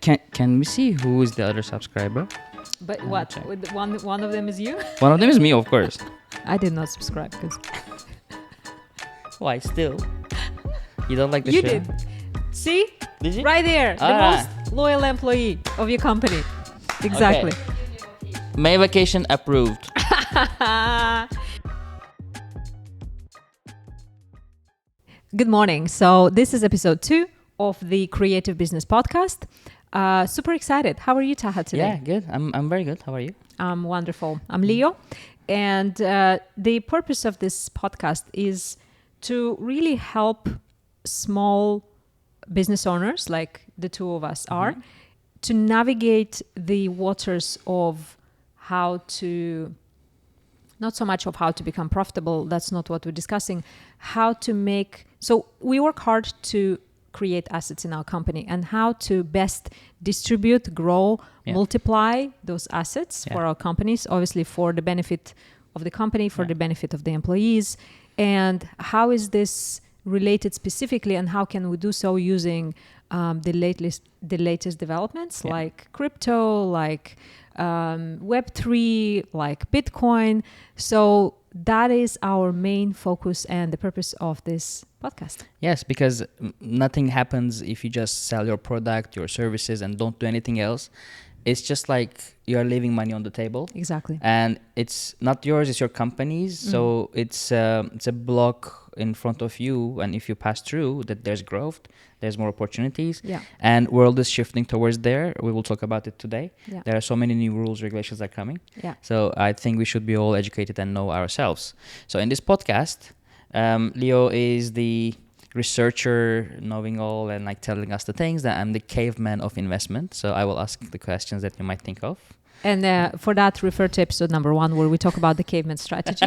Can we see who is the other subscriber? But what? check. With one of them is you? One of them is me, of course. I did not subscribe because Why still? You don't like the you show? did. See? Did you? Right there. The most loyal employee of your company. Exactly. May vacation approved. Good morning. So this is episode 2 of the Creative Business Podcast. Super excited. How are you, Taha, today? Yeah, good. I'm very good. How are you? I'm wonderful. I'm Lio. And the purpose of this podcast is to really help small business owners, like the two of us are, to navigate the waters of how to, not so much of how to become profitable, that's not what we're discussing, how to make, so we work hard to create assets in our company and how to best distribute, grow, multiply those assets for our companies, obviously for the benefit of the company, for the benefit of the employees. And how is this related specifically, and how can we do so using the latest developments like crypto, like Web3, like Bitcoin. So that is our main focus and the purpose of this podcast. Yes, because nothing happens if you just sell your product, your services, and don't do anything else. It's just like you're leaving money on the table. Exactly. And it's not yours, it's your company's. So it's a block in front of you. And if you pass through that, there's growth, there's more opportunities. Yeah. And world is shifting towards there. We will talk about it today. Yeah. There are so many new rules, regulations are coming. Yeah. So I think we should be all educated and know ourselves. So in this podcast, Lio is the researcher, knowing all and like telling us the things. That I'm the caveman of investment. So I will ask the questions that you might think of. And for that, refer to episode number 1 where we talk about the caveman strategy.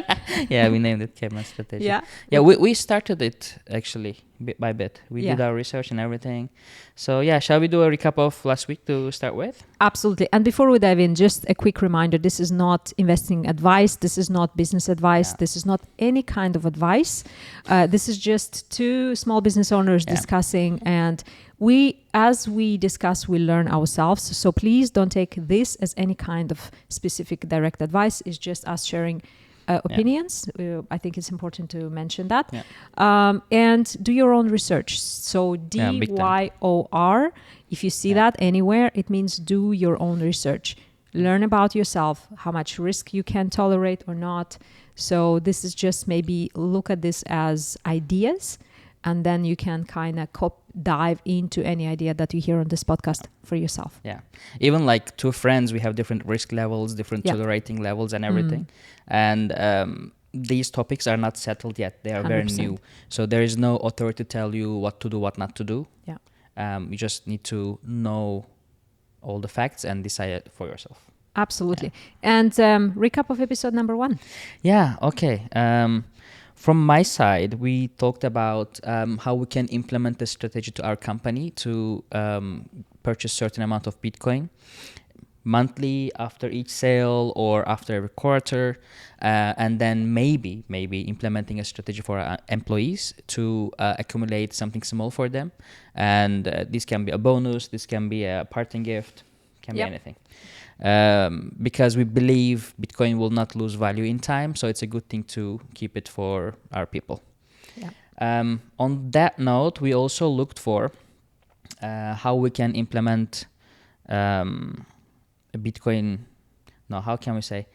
Yeah, we named it caveman strategy. Yeah. We started it actually bit by bit. We Yeah. did our research and everything. So yeah, shall we do a recap of last week to start with? Absolutely. And before we dive in, just a quick reminder, this is not investing advice. This is not business advice. Yeah. This is not any kind of advice. This is just two small business owners discussing, and as we discuss, we learn ourselves. So please don't take this as any kind of specific direct advice. It's just us sharing opinions. I think it's important to mention that. Yeah. And do your own research. So DYOR, if you see that anywhere, it means do your own research. Learn about yourself, how much risk you can tolerate or not. So this is just maybe look at this as ideas, and then you can kind of dive into any idea that you hear on this podcast for yourself. Yeah. Even like two friends, we have different risk levels, different tolerating levels and everything. And these topics are not settled yet. They are 100%. Very new. So there is no authority to tell you what to do, what not to do. Yeah. You just need to know all the facts and decide it for yourself. Absolutely. Yeah. And recap of episode number 1. Yeah. Okay. From my side, we talked about how we can implement the strategy to our company to purchase certain amount of Bitcoin monthly after each sale or after every quarter, and then maybe implementing a strategy for our employees to accumulate something small for them. And this can be a bonus, this can be a parting gift, can be anything. Because we believe Bitcoin will not lose value in time, so it's a good thing to keep it for our people. Yeah. On that note, we also looked for how we can implement a Bitcoin. No, how can we say?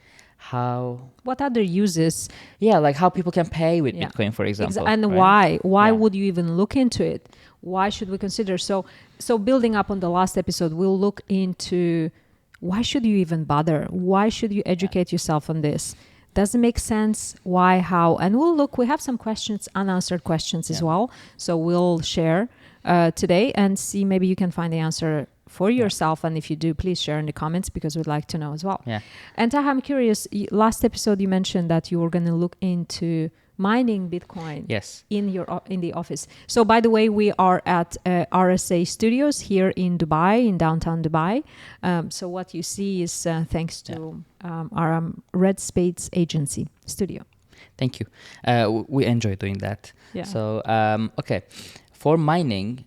What other uses? Yeah, like how people can pay with Bitcoin, for example. And right? Why would you even look into it? Why should we consider? So building up on the last episode, we'll look into why should you even bother? Why should you educate yourself on this? Does it make sense? Why? How? And we have some questions, unanswered questions as well. So we'll share today and see maybe you can find the answer for yourself. And if you do, please share in the comments because we'd like to know as well. Yeah. And Taha, I'm curious, last episode you mentioned that you were going to look into mining Bitcoin in the office. So by the way, we are at RSA Studios here in Dubai, in downtown Dubai. So what you see is thanks to our Red Spades agency studio. Thank you. We enjoy doing that. Yeah. So, okay. For mining,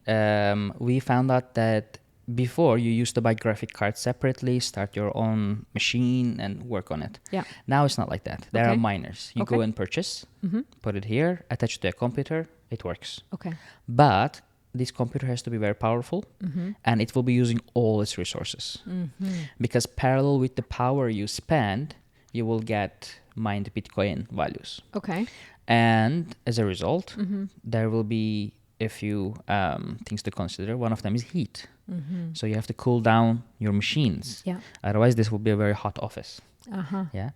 we found out that before you used to buy graphic cards separately, start your own machine and work on it. Yeah. Now it's not like that. There are miners. You Okay. go and purchase, put it here, attach it to a computer, it works. Okay. But this computer has to be very powerful, and it will be using all its resources. Because parallel with the power you spend, you will get mined Bitcoin values. Okay. And as a result, there will be a few things to consider. One of them is heat. So you have to cool down your machines. Yeah. Otherwise, this will be a very hot office. Yeah.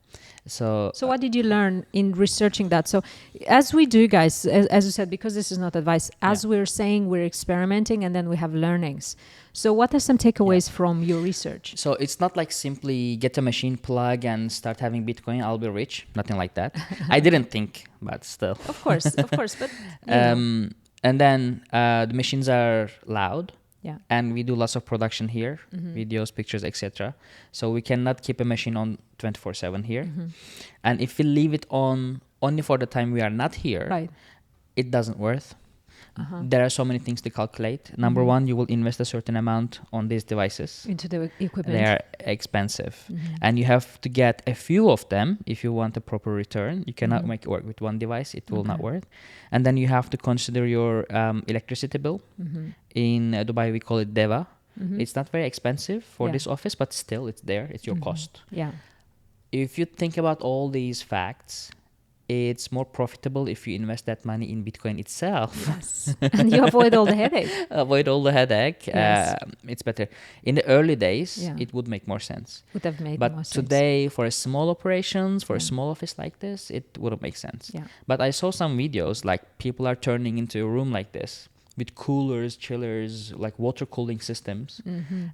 So what did you learn in researching that? So as we do, guys, as you said, because this is not advice, as we're saying, we're experimenting and then we have learnings. So what are some takeaways from your research? So it's not like simply get a machine plug and start having Bitcoin, I'll be rich. Nothing like that. I didn't think, but still. Of course. But you know. And then the machines are loud. Yeah. And we do lots of production here, videos, pictures, etc. So we cannot keep a machine on 24/7 here. And if we leave it on only for the time we are not here, it doesn't worth. There are so many things to calculate. Number one, you will invest a certain amount on these devices. Into the equipment. They are expensive. And you have to get a few of them if you want a proper return. You cannot make it work with one device. It will not work. And then you have to consider your electricity bill. In Dubai, we call it DEVA. It's not very expensive for this office, but still it's there. It's your cost. Yeah. If you think about all these facts, it's more profitable if you invest that money in Bitcoin itself. Yes. And you avoid all the headache. Yes. It's better. In the early days, it would make more sense. Would have made but more sense. Today, for a small operations, for a small office like this, it wouldn't make sense. Yeah. But I saw some videos, like people are turning into a room like this with coolers, chillers, like water cooling systems,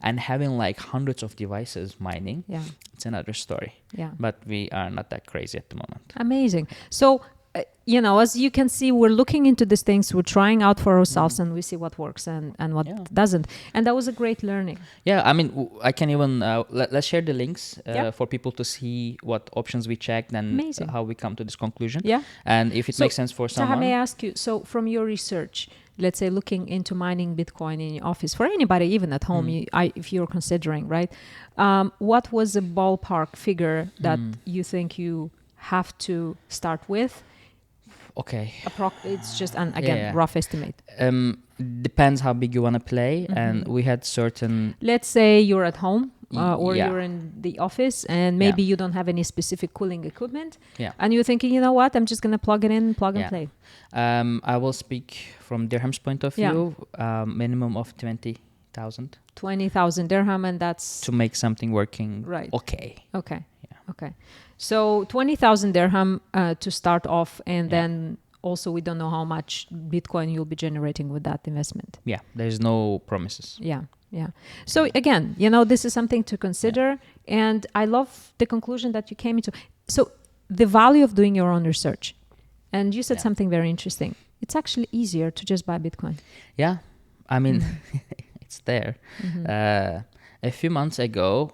and having like hundreds of devices mining. Yeah. It's another story. Yeah. But we are not that crazy at the moment. Amazing. So, as you can see, we're looking into these things, we're trying out for ourselves, and we see what works and what doesn't. And that was a great learning. Yeah, I mean, I can even, let's share the links for people to see what options we checked and how we come to this conclusion. Yeah. And if it makes sense for someone. Taha, may I ask you, so from your research, let's say looking into mining Bitcoin in your office, for anybody, even at home, if you're considering, right? What was the ballpark figure that you think you have to start with? Okay. It's just rough estimate. Depends how big you want to play, and we had certain. Let's say you're at home or you're in the office, and maybe you don't have any specific cooling equipment. Yeah. And you're thinking, you know what? I'm just gonna plug it in, plug and play. I will speak from dirham's point of view. Minimum of 20,000. 20,000 dirham, and that's to make something working. Right. Okay. Okay. Yeah. Okay. So 20,000 dirham to start off, and then also we don't know how much Bitcoin you'll be generating with that investment. Yeah, there's no promises. Yeah. Yeah. So again, this is something to consider, and I love the conclusion that you came into. So the value of doing your own research, and you said something very interesting. It's actually easier to just buy Bitcoin. Yeah, I mean, it's there. A few months ago,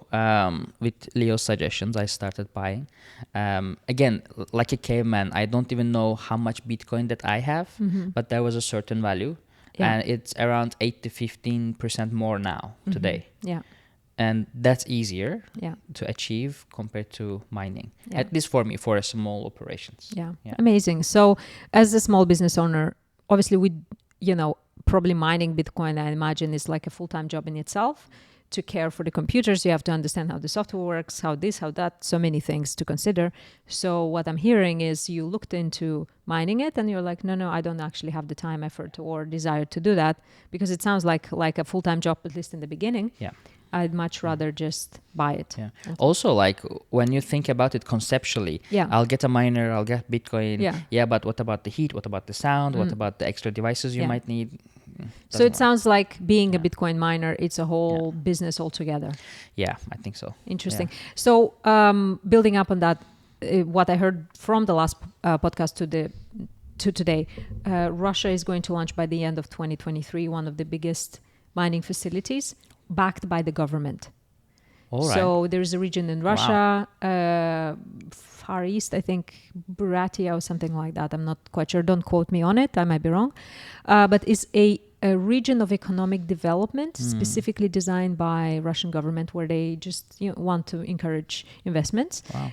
with Leo's suggestions, I started buying. Again, like a caveman, I don't even know how much Bitcoin that I have, but there was a certain value. Yeah. And it's around 8 to 15% more now today. Yeah. And that's easier to achieve compared to mining, at least for me, for a small operations. Yeah. Amazing. So as a small business owner, obviously probably mining Bitcoin, I imagine, is like a full-time job in itself. To care for the computers, you have to understand how the software works, how this, how that, so many things to consider. So what I'm hearing is you looked into mining it and you're like, no, I don't actually have the time, effort, or desire to do that, because it sounds like a full-time job, at least in the beginning. Yeah. I'd much rather just buy it. Yeah. Also, like when you think about it conceptually, I'll get a miner, I'll get Bitcoin. Yeah, but what about the heat? What about the sound? What about the extra devices you might need? So it sounds like being a Bitcoin miner, it's a whole business altogether. Yeah, I think so. Interesting. Yeah. So building up on that, what I heard from the last podcast to today, Russia is going to launch by the end of 2023 one of the biggest mining facilities backed by the government. All right. So there's a region in Russia, Far East, I think, Buratia or something like that. I'm not quite sure. Don't quote me on it. I might be wrong. But it's a a region of economic development specifically designed by Russian government, where they just want to encourage investments. Wow.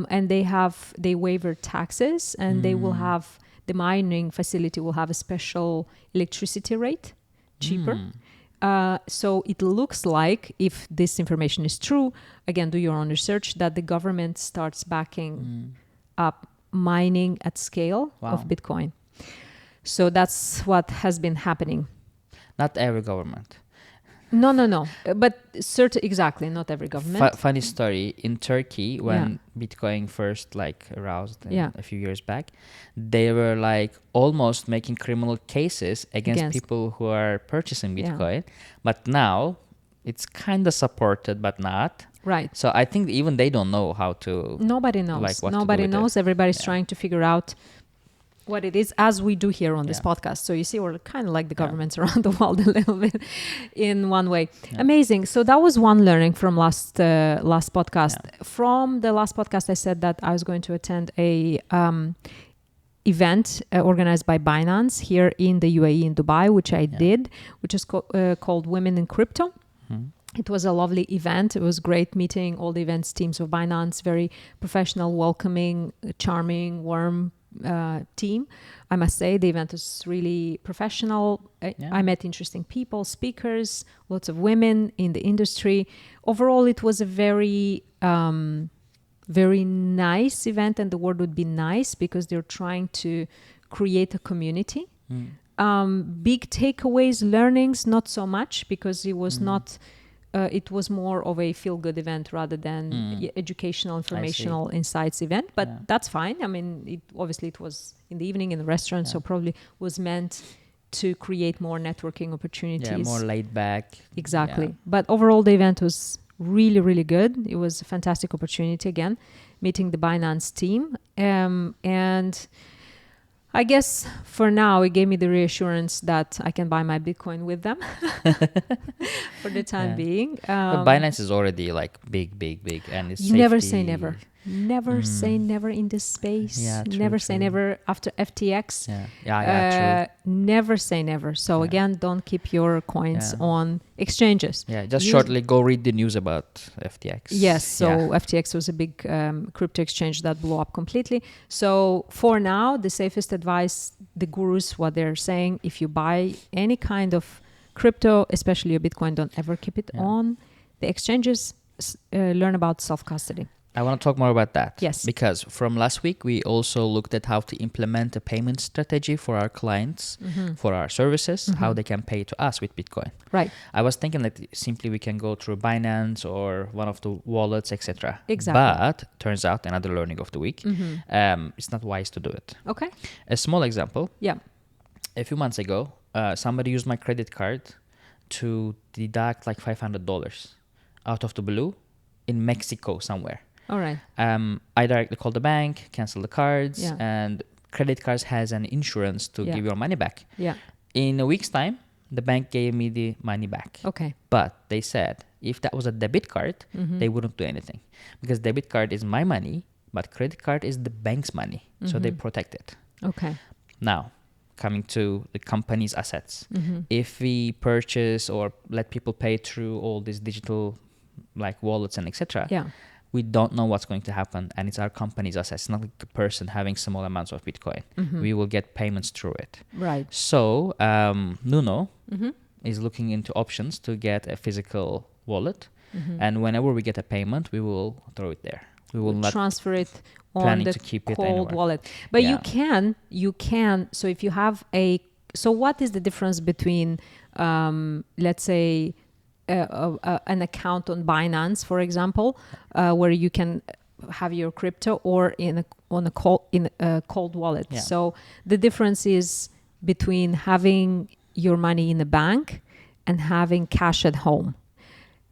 And they waiver taxes, and they will have the mining facility will have a special electricity rate, cheaper. So it looks like, if this information is true, again, do your own research, that the government starts backing up mining at scale of Bitcoin. So that's what has been happening. Not every government. No. But exactly, not every government. Funny story, in Turkey, when Bitcoin first aroused a few years back, they were almost making criminal cases against people who are purchasing Bitcoin. But now it's kind of supported, but not. Right. So I think even they don't know how to. Nobody knows. What Nobody to do with knows. it. Everybody's trying to figure out what it is, as we do here on this podcast. So you see, we're kind of like the governments around the world a little bit in one way. Amazing. So that was one learning from last podcast. From the last podcast, I said that I was going to attend a event organized by Binance here in the UAE in Dubai, which I did, which is called Women in Crypto. It was a lovely event. It was great meeting all the events teams of Binance, very professional, welcoming, charming, warm team. I must say the event was really professional. I met interesting people, speakers, lots of women in the industry. Overall, it was a very very nice event, and the word would be nice because they're trying to create a community. Big takeaways, learnings, not so much, because it was not it was more of a feel-good event rather than educational, informational insights event. But that's fine. I mean, obviously it was in the evening in the restaurant, so probably was meant to create more networking opportunities. Yeah, more laid back. Exactly. Yeah. But overall, the event was really, really good. It was a fantastic opportunity, again, meeting the Binance team. And I guess for now, it gave me the reassurance that I can buy my Bitcoin with them for the time being. But Binance is already big, and it's you never say never. Never say never in this space. Yeah, true, never say never after FTX. True. Never say never. So again, don't keep your coins on exchanges. Yeah, just shortly go read the news about FTX. Yes, so FTX was a big crypto exchange that blew up completely. So for now, the safest advice, the gurus, what they're saying, if you buy any kind of crypto, especially your Bitcoin, don't ever keep it on the exchanges. Learn about self-custody. I want to talk more about that. Yes. Because from last week, we also looked at how to implement a payment strategy for our clients, for our services, how they can pay to us with Bitcoin. Right. I was thinking that simply we can go through Binance or one of the wallets, etc. Exactly. But turns out, another learning of the week, it's not wise to do it. Okay. A small example. Yeah. A few months ago, somebody used my credit card to deduct $500 out of the blue in Mexico somewhere. All right. I directly called the bank, canceled the cards, and credit cards has an insurance to give your money back. Yeah. In a week's time, the bank gave me the money back. Okay. But they said if that was a debit card, they wouldn't do anything, because debit card is my money, but credit card is the bank's money, so they protect it. Okay. Now, coming to the company's assets, if we purchase or let people pay through all these digital wallets and etc. We don't know what's going to happen, and it's our company's assets. It's not like a person having small amounts of Bitcoin. We will get payments through it. Right. So Nuno is looking into options to get a physical wallet, and whenever we get a payment, we will throw it there. We will not transfer it on the cold wallet. But you can. So if you have so what is the difference between, let's say, an account on Binance, for example, where you can have your crypto, or in a cold wallet. Yeah. So the difference is between having your money in a bank and having cash at home.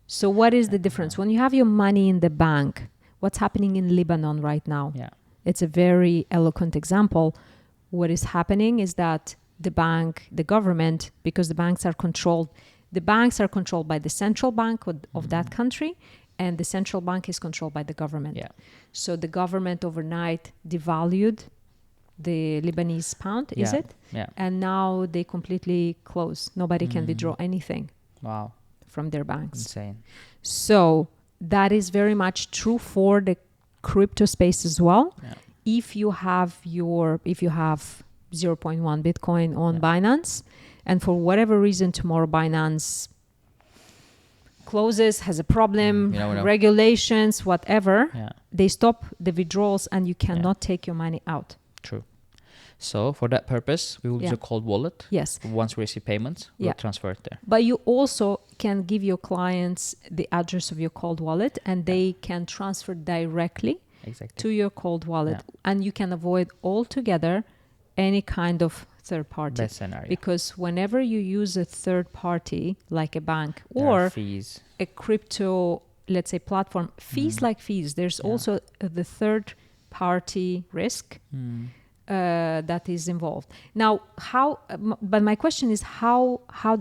So what is the difference? When you have your money in the bank, what's happening in Lebanon right now? Yeah. It's a very eloquent example. What is happening is that the government, because the banks are controlled by the central bank of that country, and the central bank is controlled by the government. Yeah. So the government overnight devalued the Lebanese pound, is Yeah. it? Yeah. And now they completely close. Nobody can withdraw anything Wow. from their banks. Insane. So that is very much true for the crypto space as well. Yeah. If you have 0.1 Bitcoin on Yeah. Binance, and for whatever reason tomorrow Binance closes, has a problem, You never know. regulations, whatever, Yeah. they stop the withdrawals and you cannot take your money out. True. So for that purpose, we will use Yeah. a cold wallet. Yes. Once we receive payments, we'll Yeah. transfer it there. But you also can give your clients the address of your cold wallet and they can transfer directly Exactly. to your cold wallet. Yeah. And you can avoid altogether any kind of third party. Best scenario. Because whenever you use a third party, like a bank There are or fees. a crypto, let's say, platform, fees like fees, there's Yeah. also the third party risk that is involved. Now, but my question is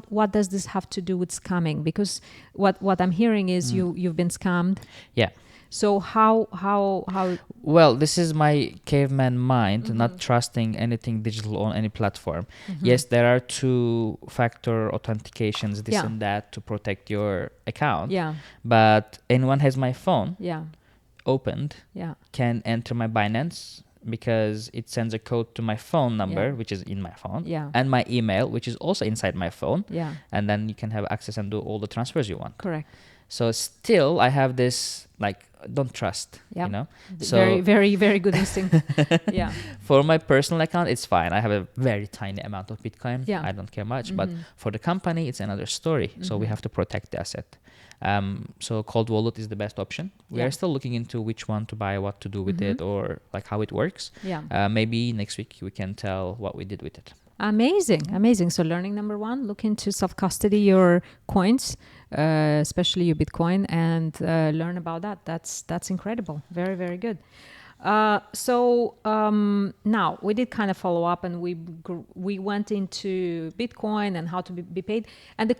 what does this have to do with scamming? Because what I'm hearing is you've been scammed. Yeah. So how Well, this is my caveman mind, not trusting anything digital on any platform. Yes, there are two-factor authentications, this Yeah. and that, to protect your account. yeah, But anyone has my phone yeah, opened, yeah, can enter my Binance because it sends a code to my phone number, Yeah. which is in my phone, Yeah. and my email, which is also inside my phone. yeah, And then you can have access and do all the transfers you want. correct. So still, I have this, like, don't trust, Yeah. you know? Very, very, very good instinct. Yeah. For my personal account, it's fine. I have a very tiny amount of Bitcoin. Yeah. I don't care much. But for the company, it's another story. So we have to protect the asset. So cold wallet is the best option. We Yeah. are still looking into which one to buy, what to do with it, or like how it works. Yeah. Maybe next week we can tell what we did with it. Amazing. So learning number one, look into self-custody your coins, especially your Bitcoin, and learn about that. That's incredible. Very, very good. So now we did kind of follow up and we went into Bitcoin and how to be paid. And the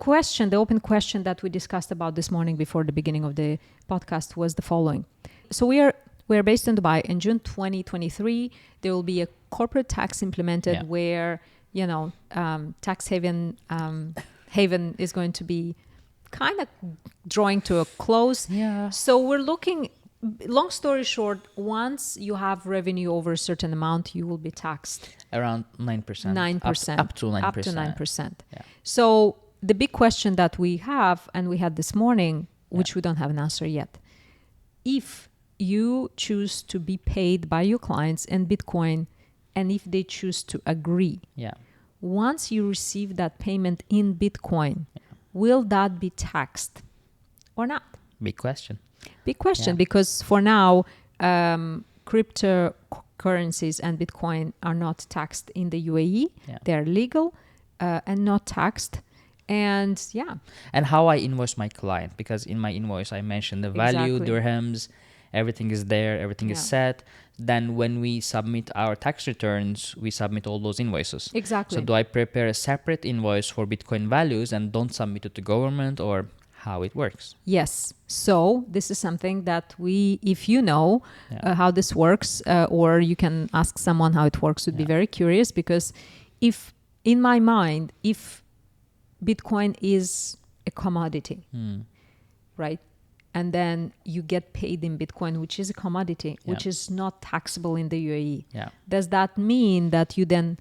open question that we discussed about this morning before the beginning of the podcast was the following. So we are based in Dubai. In June 2023, there will be a corporate tax implemented Yeah. where, tax haven is going to be kind of drawing to a close. Yeah. So we're looking, long story short, once you have revenue over a certain amount, you will be taxed. Around 9%. 9%. Up to 9%. Up to 9%. Yeah. So the big question that we have, and we had this morning, which we don't have an answer yet. If you choose to be paid by your clients in Bitcoin, and if they choose to agree, Yeah. once you receive that payment in Bitcoin, will that be taxed or not? Big question. Big question, Yeah. because for now, cryptocurrencies and Bitcoin are not taxed in the UAE. Yeah. They're legal and not taxed. And yeah, And how I invoice my client, because in my invoice I mentioned the value, Exactly. dirhams, everything is there, everything is Yeah. set. Then when we submit our tax returns, we submit all those invoices. exactly. So do I prepare a separate invoice for Bitcoin values and don't submit it to government, or how it works? Yes. So this is something that if you know Yeah. how this works, or you can ask someone how it works, would be Yeah. very curious, because in my mind, if Bitcoin is a commodity, right? And then you get paid in Bitcoin, which is a commodity, which is not taxable in the UAE. Yeah. Does that mean that you then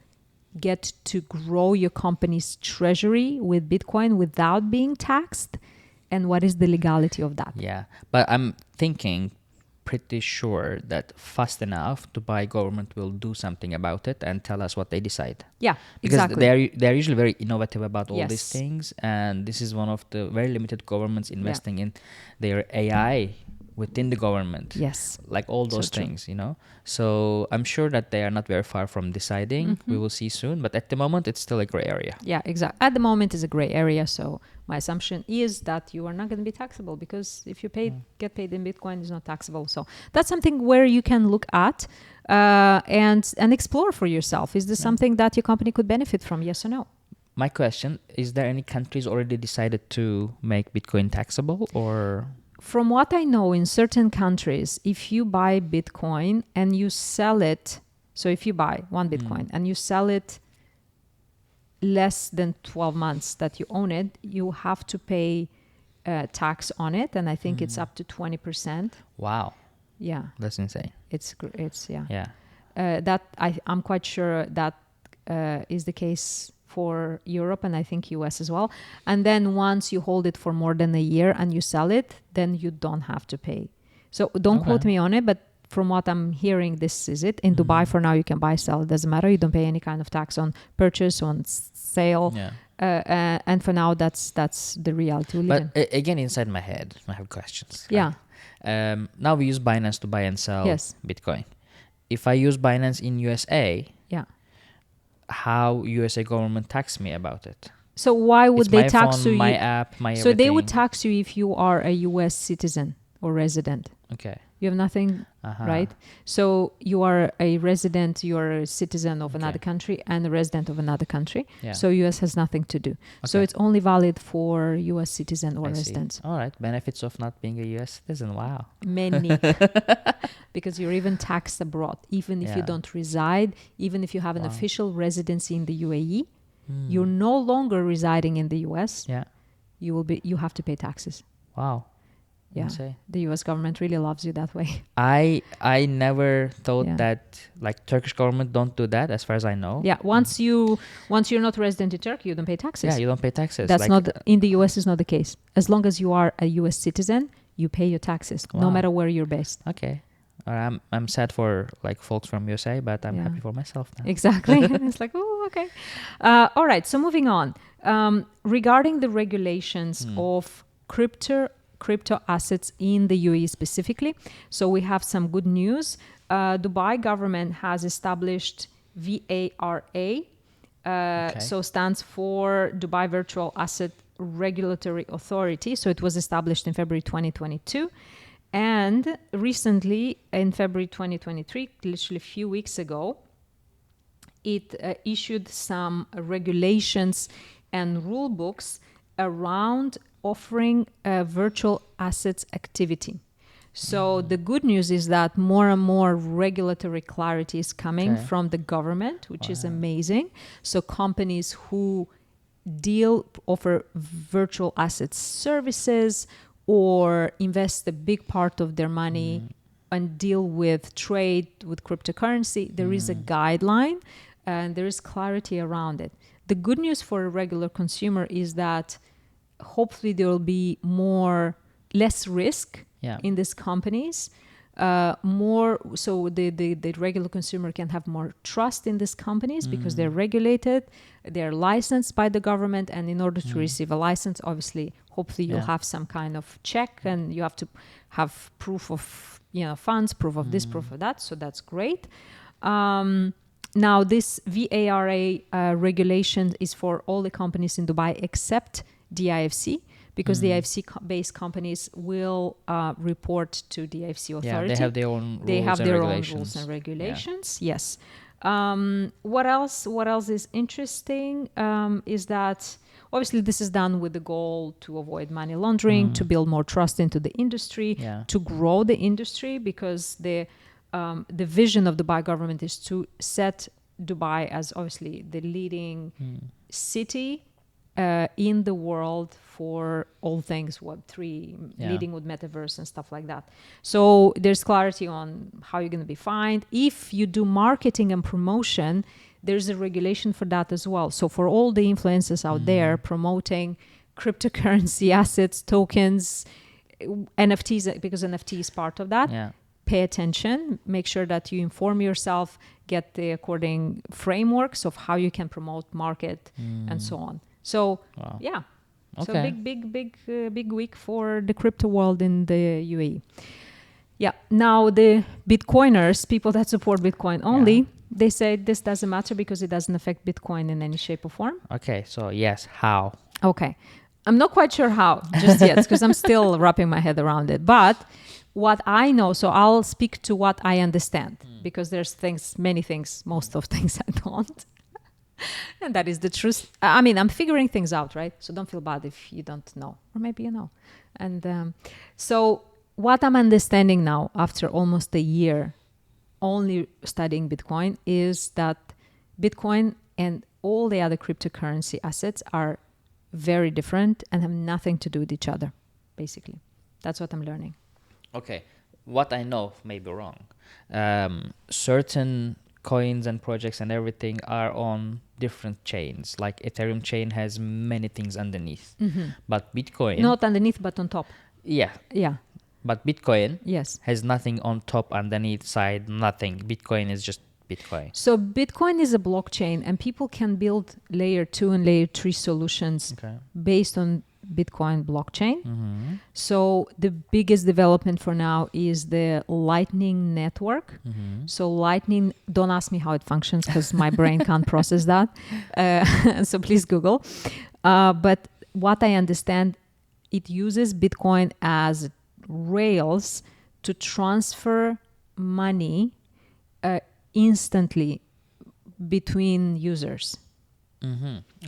get to grow your company's treasury with Bitcoin without being taxed? And what is the legality of that? Yeah. But I'm thinking pretty sure that fast enough Dubai government will do something about it and tell us what they decide. Yeah, Because exactly. they're usually very innovative about all these Yes. things, and this is one of the very limited governments investing in their AI within the government. Yes. Like all So those true. things, So I'm sure that they are not very far from deciding. We will see soon, but at the moment it's still a gray area. Yeah, exactly. At the moment, it's a gray area. So my assumption is that you are not going to be taxable, because if you get paid in Bitcoin, it's not taxable. So that's something where you can look at and explore for yourself. Is this something that your company could benefit from? Yes or no? My question, is there any countries already decided to make Bitcoin taxable, or? From what I know, in certain countries, if you buy Bitcoin and you sell it, So if you buy one Bitcoin and you sell it less than 12 months that you own it, you have to pay tax on it. And I think it's up to 20%. Wow. Yeah. That's insane. It's yeah. Yeah. That I'm quite sure that is the case for Europe and I think US as well. And then once you hold it for more than a year and you sell it, then you don't have to pay. So don't quote me on it, but from what I'm hearing, this is it. In Dubai, for now, you can buy, sell. It doesn't matter. You don't pay any kind of tax on purchase, on sale. Yeah. And for now, that's the reality we live in. But again, inside my head, I have questions. Yeah. Now we use Binance to buy and sell Bitcoin. If I use Binance in USA, how USA government tax me about it? So why would they tax you? My app, my So everything. they would tax you if you are a US citizen or resident. Okay. You have nothing, right? So you are a resident, you are a citizen of another country and a resident of another country. Yeah. So US has nothing to do. Okay. So it's only valid for US citizen or residents. All right. Benefits of not being a US citizen. Wow. Many. Because you're even taxed abroad. Even if you don't reside, even if you have an official residency in the UAE, you're no longer residing in the US. Yeah. You have to pay taxes. Wow. Yeah, the US government really loves you that way. I never thought that like Turkish government don't do that as far as I know. Yeah, once you're not resident in Turkey, you don't pay taxes. Yeah, you don't pay taxes. That's not in the US is not the case. As long as you are a US citizen, you pay your taxes no matter where you're based. Okay. I'm sad for like folks from USA, but I'm happy for myself now. Exactly. It's like, oh, okay. All right. So moving on. Regarding the regulations of crypto assets in the UAE specifically. So we have some good news. Dubai government has established VARA. So stands for Dubai Virtual Asset Regulatory Authority. So it was established in February 2022. And recently, in February 2023, literally a few weeks ago, it issued some regulations and rule books around offering a virtual assets activity. So the good news is that more and more regulatory clarity is coming from the government, which is amazing. So companies who offer virtual assets services or invest a big part of their money and deal with trade with cryptocurrency, there is a guideline and there is clarity around it. The good news for a regular consumer is that hopefully there will be less risk in these companies, so the regular consumer can have more trust in these companies because they're regulated, they're licensed by the government, and in order to receive a license, obviously, hopefully you'll have some kind of check and you have to have proof of funds, proof of this, proof of that. So that's great. Now this VARA regulation is for all the companies in Dubai except DIFC, because the DIFC-based companies will report to the DIFC authority. Yeah, they have their own rules They have and their regulations. own rules and regulations, yes. What else is interesting is that obviously this is done with the goal to avoid money laundering, to build more trust into the industry, to grow the industry, because the vision of the Dubai government is to set Dubai as obviously the leading city in the world for all things Web3, leading with metaverse and stuff like that. So there's clarity on how you're going to be fined. If you do marketing and promotion, there's a regulation for that as well. So for all the influencers out there promoting cryptocurrency assets, tokens, NFTs, because NFT is part of that, pay attention, make sure that you inform yourself, get the according frameworks of how you can promote, market, and so on. So, so big week for the crypto world in the UAE. Yeah. Now the Bitcoiners, people that support Bitcoin only, they say this doesn't matter because it doesn't affect Bitcoin in any shape or form. Okay. So yes, how? Okay. I'm not quite sure how just yet because I'm still wrapping my head around it. But what I know, so I'll speak to what I understand because there's many things, most of things I don't. And that is the truth. I mean, I'm figuring things out, right? So don't feel bad if you don't know, or maybe you know. And so what I'm understanding now after almost a year only studying Bitcoin is that Bitcoin and all the other cryptocurrency assets are very different and have nothing to do with each other, basically. That's what I'm learning. Okay. What I know may be wrong. Certain coins and projects and everything are on different chains. Like Ethereum chain has many things underneath. But Bitcoin... Not underneath, but on top. Yeah. Yeah. But Bitcoin Yes. has nothing on top, underneath, side, nothing. Bitcoin is just Bitcoin. So Bitcoin is a blockchain, and people can build layer 2 and layer 3 solutions based on Bitcoin blockchain. So the biggest development for now is the Lightning Network. So Lightning, don't ask me how it functions because my brain can't process that. So please Google. But what I understand, it uses Bitcoin as rails to transfer money instantly between users.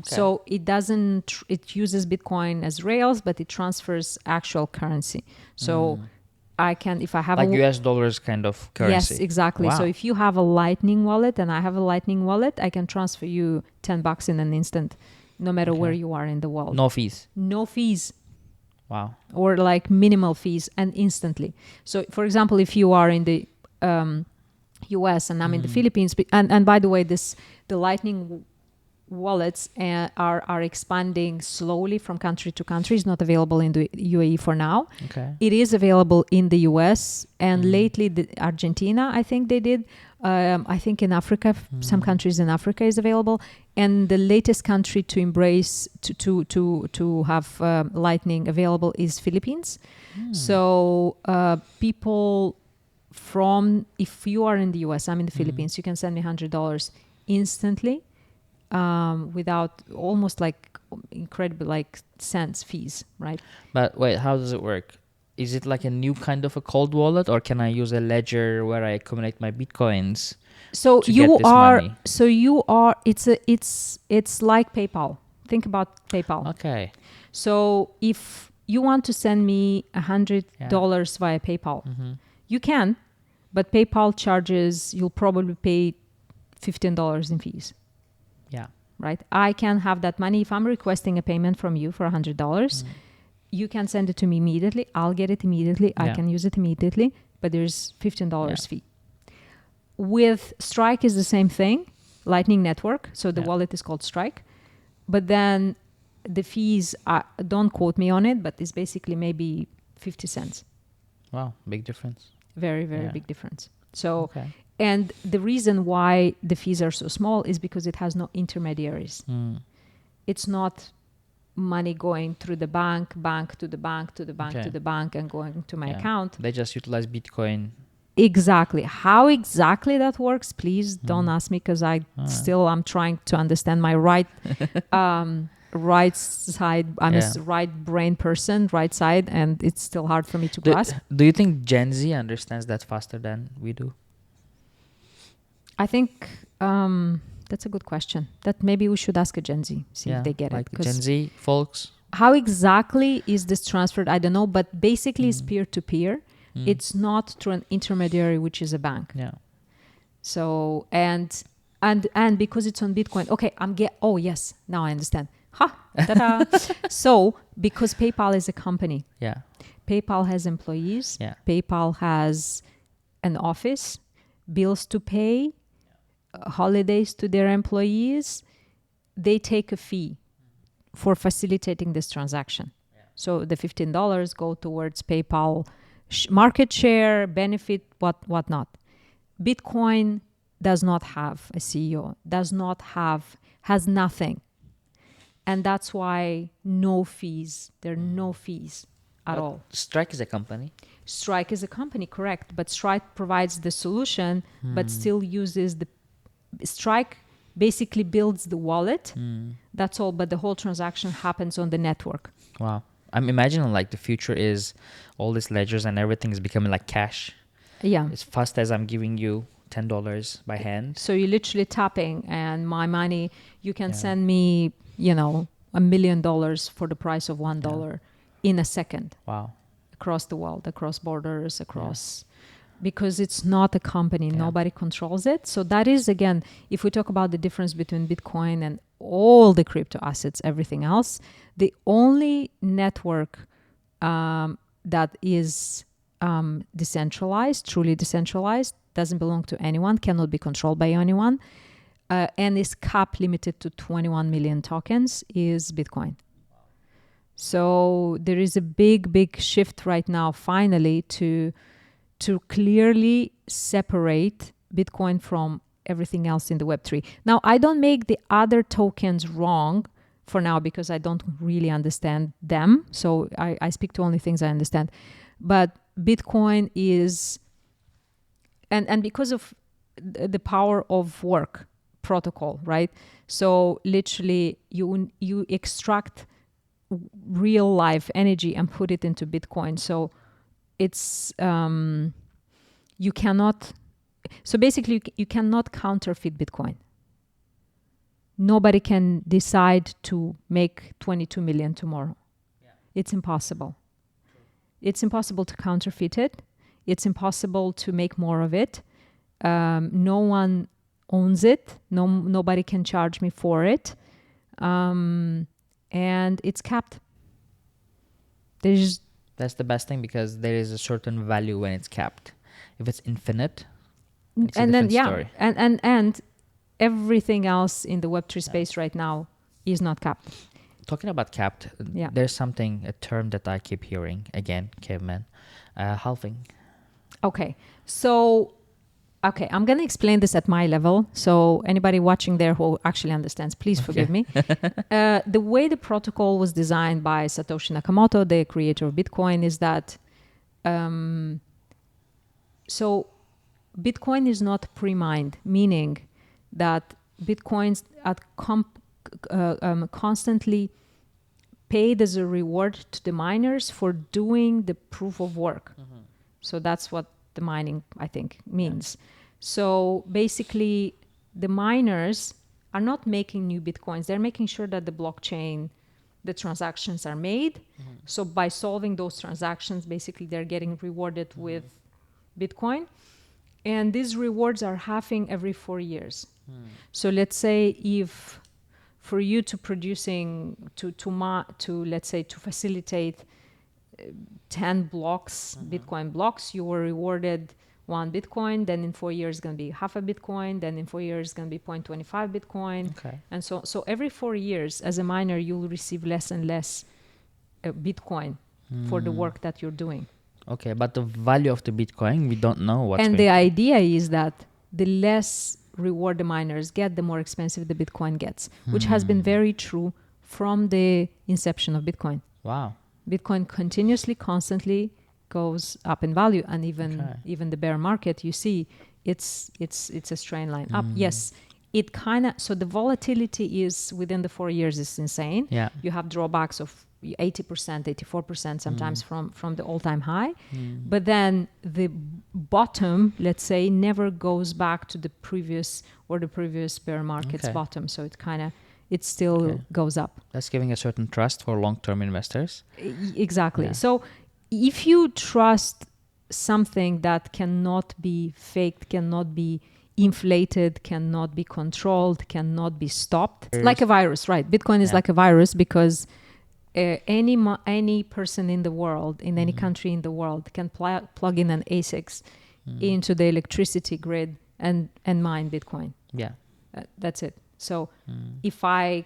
So it doesn't, it uses Bitcoin as rails, but it transfers actual currency. So I can, if I have like US dollars kind of currency. Yes, exactly. Wow. So if you have a Lightning wallet and I have a Lightning wallet, I can transfer you $10 in an instant, no matter where you are in the world. No fees. No fees. Wow. Or like minimal fees, and instantly. So for example, if you are in the US and I'm in the Philippines, and by the way, the Lightning wallets are expanding slowly from country to country. It's not available in the UAE for now. Okay. It is available in the US, and lately Argentina, I think they did. I think in Africa, some countries in Africa is available, and the latest country to embrace to have Lightning available is Philippines. So people from, if you are in the US, I'm in the Philippines, you can send me $100 instantly. Without almost like incredible like cents fees, right? But wait, how does it work? Is it like a new kind of a cold wallet, or can I use a ledger where I accumulate my Bitcoins So to you get this are, money? so you are, it's like PayPal. Think about PayPal. Okay. So if you want to send me $100 via PayPal, you can, but PayPal charges, you'll probably pay $15 in fees. Yeah. Right? I can have that money. If I'm requesting a payment from you for $100, you can send it to me immediately. I'll get it immediately. I can use it immediately, but there's $15 fee. With Strike is the same thing, Lightning Network. So the wallet is called Strike. But then the fees, don't quote me on it, but it's basically maybe 50 cents. Wow, big difference. Very, very big difference. So, and the reason why the fees are so small is because it has no intermediaries. It's not money going through the bank to the bank, to the bank, to the bank, and going to my account. They just utilize Bitcoin. Exactly. How exactly that works, please don't ask me, because I'm trying to understand my right side. I'm a right brain person, right side, and it's still hard for me to grasp. Do you think Gen Z understands that faster than we do? I think that's a good question. That maybe we should ask a Gen Z, see if they get like it. Gen Z folks. How exactly is this transferred? I don't know, but basically it's peer-to-peer. It's not through an intermediary, which is a bank. Yeah. So and because it's on Bitcoin. Okay, oh yes, now I understand. Ta-da. So because PayPal is a company. Yeah. PayPal has employees. Yeah. PayPal has an office, bills to pay, holidays to their employees. They take a fee for facilitating this transaction. So the $15 go towards PayPal market share, benefit, whatnot. Bitcoin does not have a CEO, has nothing. And that's why no fees. There are no fees at all. Strike is a company. Strike is a company, correct. But Strike provides the solution, but still uses Strike basically builds the wallet. That's all. But the whole transaction happens on the network. Wow. I'm imagining like the future is all these ledgers and everything is becoming like cash. Yeah. As fast as I'm giving you $10 by hand. So you're literally tapping, and my money, you can send me, $1 million for the price of $1 in a second. Wow. Across the world, across borders, across because it's not a company. Yeah. Nobody controls it. So that is, again, if we talk about the difference between Bitcoin and all the crypto assets, everything else, the only network that is decentralized, truly decentralized, doesn't belong to anyone, cannot be controlled by anyone, and is cap limited to 21 million tokens, is Bitcoin. So there is a big shift right now, finally, to clearly separate Bitcoin from everything else in the Web3. Now, I don't make the other tokens wrong for now because I don't really understand them. So I speak to only things I understand. But Bitcoin is, and because of the power of work protocol, right? So literally you extract real life energy and put it into Bitcoin. So it's you cannot, so basically you cannot counterfeit Bitcoin. Nobody can decide to make 22 million tomorrow. Yeah. It's impossible. True. It's impossible to counterfeit it. It's impossible to make more of it. No one owns it. Nobody can charge me for it. And it's capped. That's the best thing, because there is a certain value when it's capped. If it's infinite, it's a different story. And everything else in the Web3 space right now is not capped. Talking about capped, there's a term that I keep hearing again, caveman, halving. Okay, so I'm going to explain this at my level. So anybody watching there who actually understands, please forgive me. The way the protocol was designed by Satoshi Nakamoto, the creator of Bitcoin, is that so Bitcoin is not pre-mined, meaning that Bitcoins are constantly paid as a reward to the miners for doing the proof of work. Mm-hmm. So that's what the mining, I think, means. Yeah. So basically, the miners are not making new Bitcoins. They're making sure that the blockchain, the transactions are made. Mm-hmm. So by solving those transactions, basically, they're getting rewarded with Bitcoin. And these rewards are halving every 4 years. So let's say if for you to producing, to let's say to facilitate 10 blocks, Bitcoin blocks, you were rewarded 1 Bitcoin, then in 4 years it's going to be half a Bitcoin, then in 4 years it's going to be 0.25 Bitcoin. Okay. And so every 4 years as a miner, you'll receive less and less Bitcoin for the work that you're doing. Okay, but the value of the Bitcoin, we don't know what's And the idea is that the less reward the miners get, the more expensive the Bitcoin gets, which has been very true from the inception of Bitcoin. Wow. Bitcoin continuously, constantly goes up in value, and even the bear market, you see, it's a straight line up. Yes, it so the volatility is within the 4 years is insane. Yeah, you have drawbacks of 80%, 84% sometimes from the all-time high, but then the bottom, let's say, never goes back to the previous bear market's bottom. So it still goes up. That's giving a certain trust for long-term investors. Exactly. Yeah. So if you trust something that cannot be faked, cannot be inflated, cannot be controlled, cannot be stopped, like a virus, right? Bitcoin is like a virus because any person in the world, in any country in the world, can plug in an ASICs into the electricity grid and mine Bitcoin. Yeah, that's it. So if I,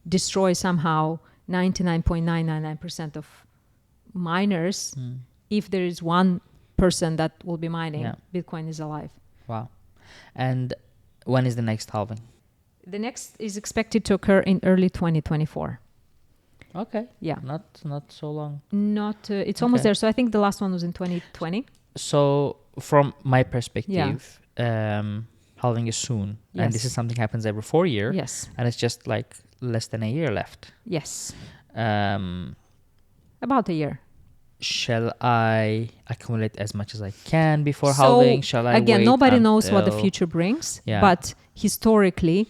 destroy somehow 99.999% of miners, if there is one person that will be mining, Bitcoin is alive. Wow. And when is the next halving? The next is expected to occur in early 2024. Okay. Yeah. Not so long. It's almost there. So I think the last one was in 2020. So from my perspective, halving is soon. Yes. And this is something happens every 4 years. Yes. And it's just like less than a year left. Yes. About a year. Shall I accumulate as much as I can before halving? Shall I again, wait nobody knows what the future brings. Yeah. But historically,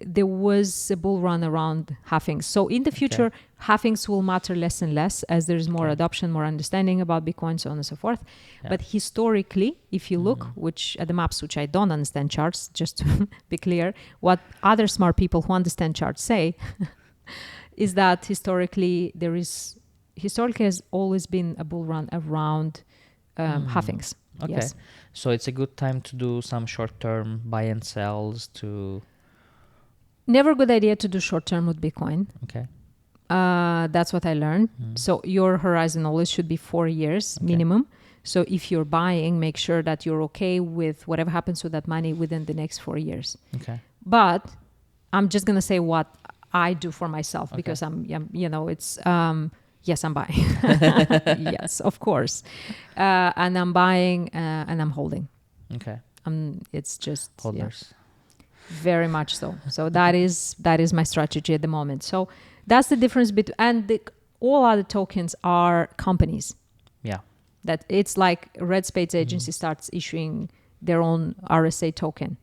there was a bull run around halvings. So in the future, halvings will matter less and less as there is more adoption, more understanding about Bitcoin, so on and so forth. Yeah. But historically, if you look which at the maps, which I don't understand charts, just to be clear, what other smart people who understand charts say is that historically has always been a bull run around halvings. Okay. Yes. So it's a good time to do some short-term buy and sells to... Never a good idea to do short-term with Bitcoin. Okay. That's what I learned. So your horizon always should be 4 years minimum. So if you're buying, make sure that you're okay with whatever happens with that money within the next 4 years. Okay. But I'm just going to say what I do for myself because yes, I'm buying. Yes, of course. And I'm buying and I'm holding. Okay. It's just holders. Yeah, very much so. So that is my strategy at the moment. So that's the difference between, and all other tokens are companies. Yeah. That it's like Red Spades agency starts issuing their own RSA token.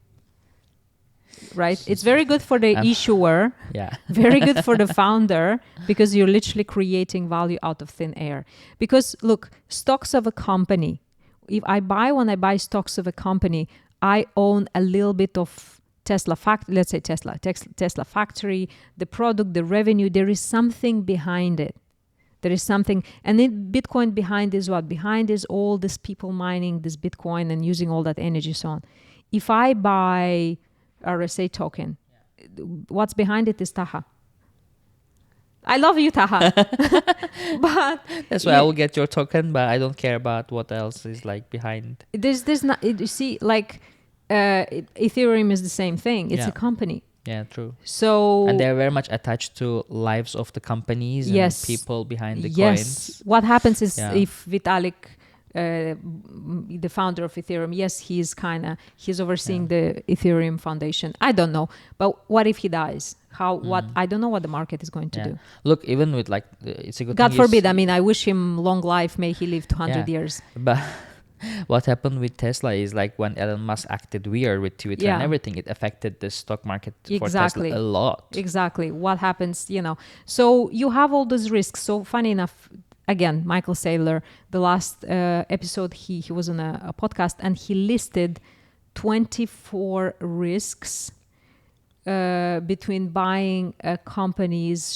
Right? It's very good for the issuer. Yeah. Very good for the founder because you're literally creating value out of thin air. Because look, stocks of a company, when I buy stocks of a company, I own a little bit of Tesla factory, the product, the revenue. There is something behind it. There is something, and in Bitcoin behind is what? Behind is all this people mining this Bitcoin and using all that energy so on. If I buy RSA token, what's behind it is Taha. I love you, Taha. But that's why I will get your token, but I don't care about what else is like behind. There's not, you see, like Ethereum is the same thing. It's a company. Yeah, true. So and they're very much attached to lives of the companies and people behind the coins. What happens is if Vitalik, the founder of Ethereum, he's overseeing the Ethereum Foundation. I don't know, but what if he dies? I don't know what the market is going to do. Look, even with like, it's a good. God forbid. I mean, I wish him long life. May he live 200 years. But what happened with Tesla is like when Elon Musk acted weird with Twitter and everything, it affected the stock market for Tesla a lot. Exactly. What happens, So you have all those risks. So funny enough, again, Michael Saylor, the last episode, he was on a podcast and he listed 24 risks between buying a company's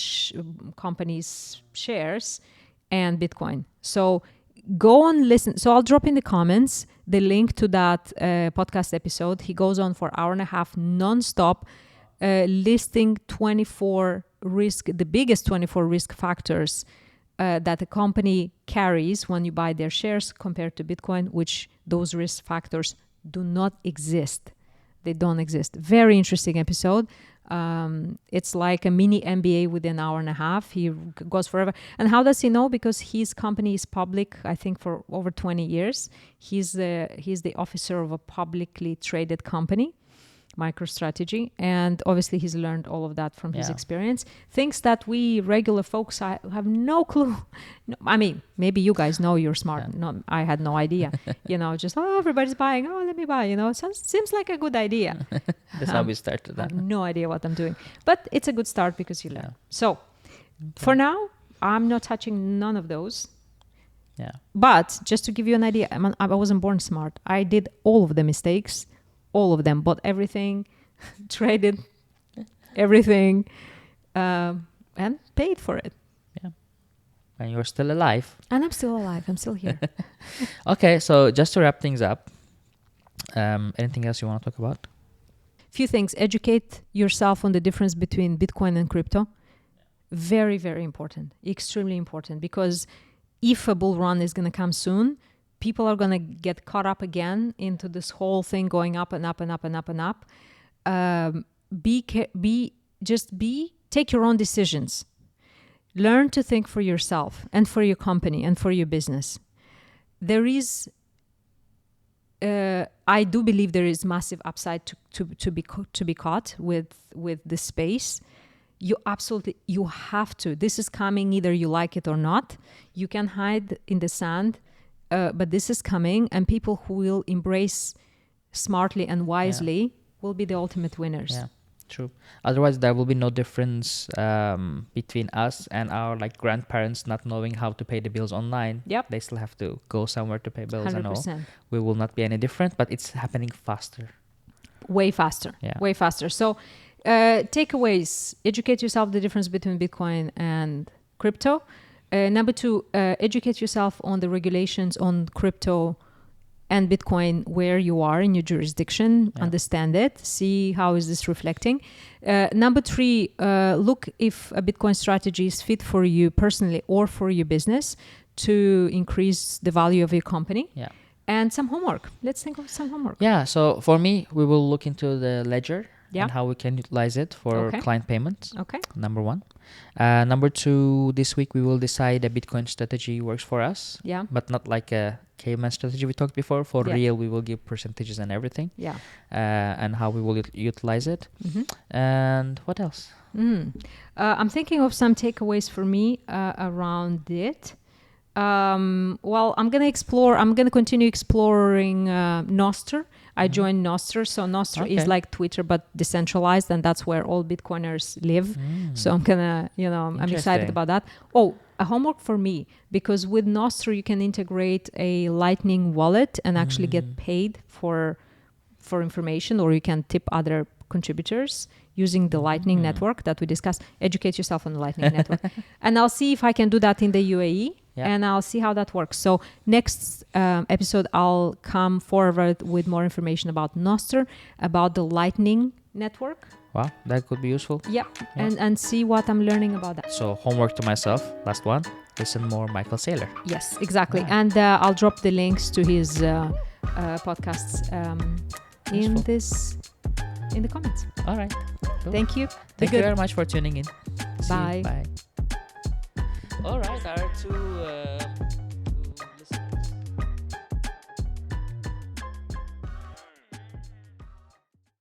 shares and Bitcoin. So go on, listen. So I'll drop in the comments the link to that podcast episode. He goes on for 1.5 hours nonstop, listing 24 the biggest 24 risk factors that a company carries when you buy their shares compared to Bitcoin, which those risk factors do not exist. They don't exist. Very interesting episode. It's like a mini MBA within 1.5 hours. He goes forever. And how does he know? Because his company is public, I think, for over 20 years. He's the officer of a publicly traded company, MicroStrategy. And obviously he's learned all of that from his experience. Things that we regular folks have no clue. No, I mean, maybe you guys know, you're smart. Yeah. No, I had no idea. Just, everybody's buying. Oh, let me buy. Seems like a good idea. That's how we started. I have no idea what I'm doing. But it's a good start because you learn. So for now, I'm not touching none of those. Yeah. But just to give you an idea, I wasn't born smart. I did all of the mistakes. All of them, bought everything, traded everything, and paid for it. Yeah. And you're still alive. And I'm still alive. I'm still here. Okay, so just to wrap things up, anything else you want to talk about? Few things. Educate yourself on the difference between Bitcoin and crypto. Very, very important. Extremely important. Because if a bull run is going to come soon, people are going to get caught up again into this whole thing going up and up and up and up and up. Take your own decisions. Learn to think for yourself and for your company and for your business. I do believe there is massive upside to be caught with this space. You have to. This is coming, either you like it or not. You can hide in the sand. But this is coming, and people who will embrace smartly and wisely will be the ultimate winners. Yeah. True. Otherwise, there will be no difference between us and our like grandparents not knowing how to pay the bills online. Yep. They still have to go somewhere to pay bills and all. 100%. We will not be any different, but it's happening faster. Way faster. Yeah. Way faster. So takeaways: educate yourself the difference between Bitcoin and crypto. Number 2, educate yourself on the regulations on crypto and Bitcoin where you are in your jurisdiction. Yeah. Understand it. See how is this reflecting. Number 3, look if a Bitcoin strategy is fit for you personally or for your business to increase the value of your company. Yeah. And some homework. Let's think of some homework. Yeah. So for me, we will look into the ledger Yeah. and how we can utilize it for Okay. client payments. Okay. Number 1. Number 2, this week we will decide a Bitcoin strategy works for us, Yeah. but not like a caveman strategy we talked before. For Yeah. real, we will give percentages and everything, Yeah. and how we will utilize it. Mm-hmm. And what else? I'm thinking of some takeaways for me around it. Well, I'm going to continue exploring Nostr. I joined Nostr. So Nostr is Okay. like Twitter, but decentralized. And that's where all Bitcoiners live. So I'm going to, I'm excited Interesting. about that. Oh, a homework for me, because with Nostr, you can integrate a Lightning wallet and actually get paid for information, or you can tip other contributors using the Lightning network that we discussed. Educate yourself on the Lightning network. And I'll see if I can do that in the UAE. Yeah. And I'll see how that works. So next episode, I'll come forward with more information about Nostr, about the Lightning network. Wow, that could be useful. Yep. Yeah. And see what I'm learning about that. So homework to myself. Last one. Listen more Michael Saylor. Yes, exactly. Yeah. And I'll drop the links to his podcasts Useful. in the comments. All right. Cool. Thank you. Thank you very much for tuning in. See you. Bye. Bye. All right, our 2